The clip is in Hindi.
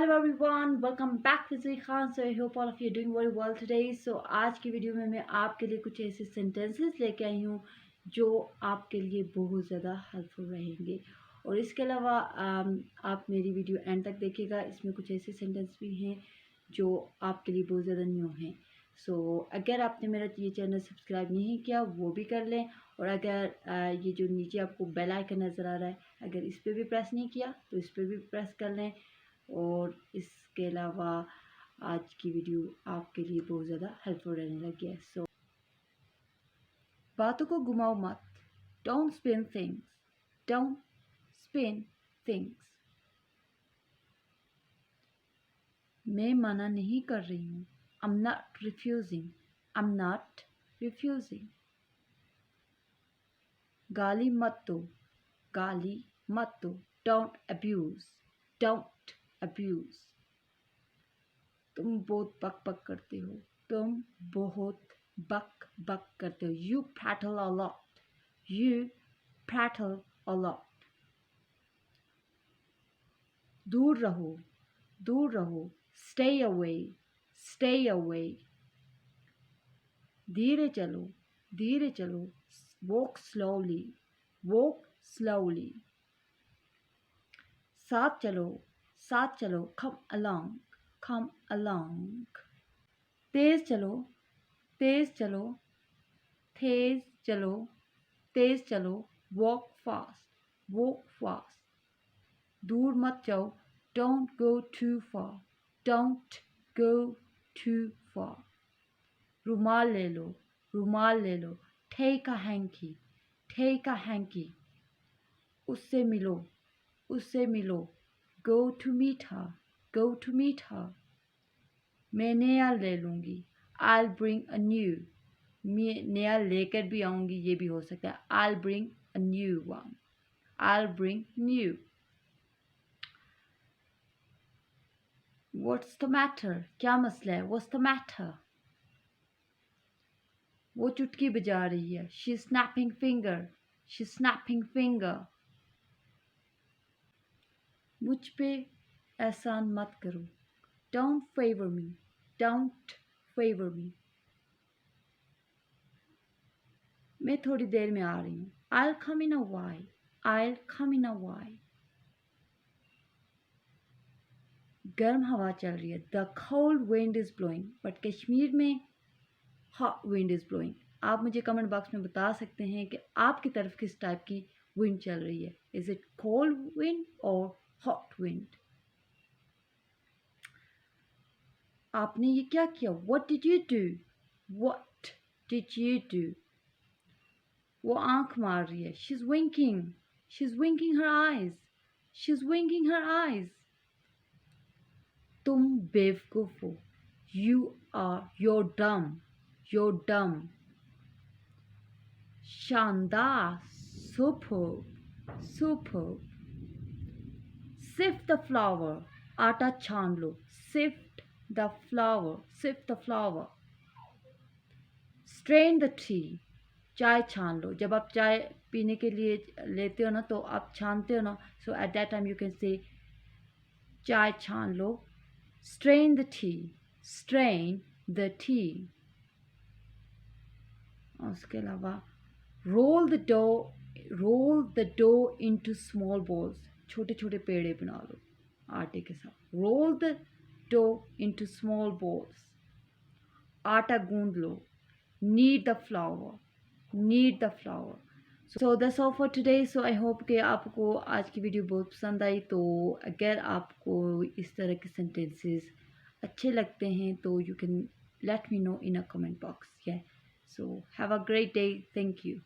Hello everyone, welcome back to Zee Khan. So I hope all of you are doing very well today. So आज की वीडियो में मैं आपके लिए कुछ ऐसे सेंटेंसेस लेके आई हूँ जो आपके लिए बहुत ज़्यादा हेल्पफुल रहेंगे। और इसके अलावा आप मेरी वीडियो एंड तक देखिएगा। इसमें कुछ ऐसे सेंटेंस भी हैं जो आपके लिए बहुत ज़्यादा न्यू हैं। सो अगर आपने मेरा ये चैनल सब्सक्राइब नहीं किया वो भी कर लें। और अगर ये जो नीचे आपको बेल आइकन नज़र आ रहा है, अगर इस पर भी प्रेस नहीं किया तो इस पर भी प्रेस कर लें। और इसके अलावा आज की वीडियो आपके लिए बहुत ज़्यादा हेल्पफुल रहने लगी है। सो बातों को घुमाओ मत। Don't spin things, don't spin things. मैं मना नहीं कर रही हूँ। I'm not refusing, I'm not refusing। गाली मत दो, गाली मत दो। Don't abuse, don't abuse। तुम बहुत बक बक करते हो, तुम बहुत बक बक करते हो। You prattle a lot, you prattle a lot। दूर रहो, दूर रहो। Stay away, stay away। धीरे चलो, धीरे चलो। Walk slowly, walk slowly। साथ चलो, साथ चलो। Come along, come along। तेज चलो, तेज चलो, तेज चलो, तेज चलो। Walk fast, walk fast। दूर मत जाओ। Don't go too far, don't go too far। रुमाल ले लो, रुमाल ले लो। Take a hanky, take a hanky। उससे मिलो, उससे मिलो। Go to meet her, go to meet her। मैं नया ले लूँगी। I'll bring a new। मैं नया लेकर भी आऊँगी, ये भी हो सकता है। I'll bring a new one, I'll bring new। What's the matter? क्या मसला है? What's the matter? वो चुटकी बजा रही है। She's snapping finger, she's snapping finger। मुझ पे एहसान मत करो। Don't favor me, don't favor me। मैं थोड़ी देर में आ रही हूँ। I'll come in a while, I'll come in a while। गर्म हवा चल रही है। The cold wind is blowing, but Kashmir में hot wind is blowing। आप मुझे कमेंट बॉक्स में बता सकते हैं कि आपकी तरफ किस टाइप की विंड चल रही है। Is it cold wind or hot wind? आपने ये क्या किया? What did you do? What did you do? वो आंख मार रही है। She's winking, she's winking her eyes, she's winking her eyes। तुम बेवकूफ हो। You're dumb, you're dumb। शानदार, superb, superb। Sift the flour, आटा छान लो। Sift the flour, sift the flour। Strain the tea, चाय छान लो। जब आप चाय पीने के लिए लेते हो ना तो आप छानते हो ना। So at that time you can say चाय छान लो। Strain the tea, strain the tea। और उसके अलावा roll the dough into small balls। छोटे छोटे पेड़े बना लो आटे के साथ। Roll the dough into small balls। आटा गूंद लो। Knead the flour, knead the flour। So that's all for today। So I hope कि आपको आज की वीडियो बहुत पसंद आई। तो अगर आपको इस तरह के सेंटेंसेस अच्छे लगते हैं तो you can let me know in a comment box। Yeah, so have a great day, thank you।